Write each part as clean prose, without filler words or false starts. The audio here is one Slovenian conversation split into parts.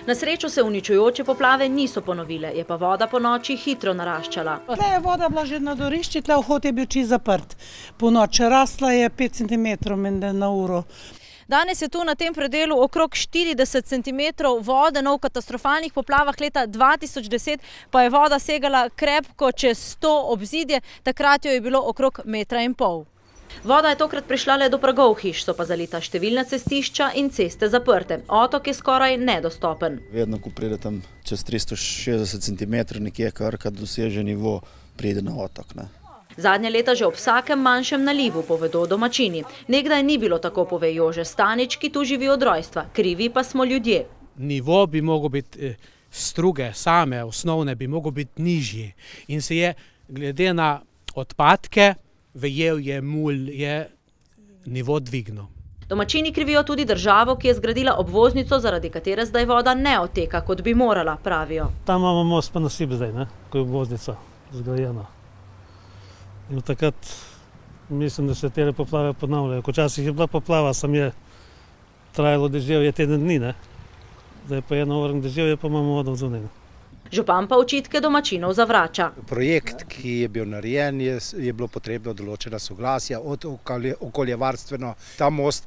Na srečo se uničujoče poplave niso ponovile, je pa voda po noči hitro naraščala. Tle je voda bila že na dorišči, tle vhod je bil čisto zaprt. Po noči rasla je 5 cm menda na uro. Danes je tu na tem predelu okrog 40 cm vode, no v katastrofalnih poplavah leta 2010 pa je voda segala krepko čez 100 obzidje, takrat jo je bilo okrog 1,5 metra. Voda je tokrat prišla le do pragov hiš, so pa zalita številna cestišča in ceste zaprte. Otok je skoraj nedostopen. Vedno, ko pride tam čez 360 cm nekje, kar doseže nivo, pride na otok. Zadnja leta že ob vsakem manjšem nalivu, povedo domačini. Nekdaj ni bilo tako, pove Jože Stanič, ki tu živi od rojstva. Krivi pa smo ljudje. Nivo bi mogel biti struge, same, osnovne, bi mogel biti nižji. In se je, glede na odpadke, vejel je mulj, je nivo dvignil. Domačini krivijo tudi državo, ki je zgradila obvoznico, zaradi katere zdaj voda ne odteka, kot bi morala, pravijo. Tam imamo most pa nasip zdaj, ko je obvoznica zgrajena. In takrat mislim, da se te poplave ponavljajo. Včasih je bila poplava, sam je trajalo deževje teden dni, Zdaj pa je eno uro deževje, pa imamo vodo zunaj. Župan pa očitke domačinov zavrača. Projekt, ki je bil narejen, je bilo potrebno določena soglasja od okoljevarstveno. Ta most,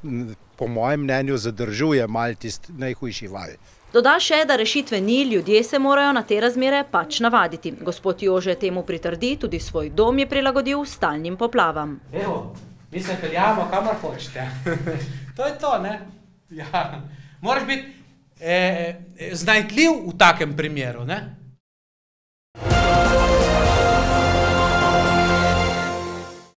po mojem mnenju, zadržuje malo tisti najhujši val. Doda še, da rešitve ni, ljudje se morajo na te razmere pač navaditi. Gospod Jože temu pritrdi, tudi svoj dom je prilagodil stalnim poplavam. Evo, mi se peljamo, kamor hočete. To je to, Ja. Moraš biti znajdljiv v takem primeru,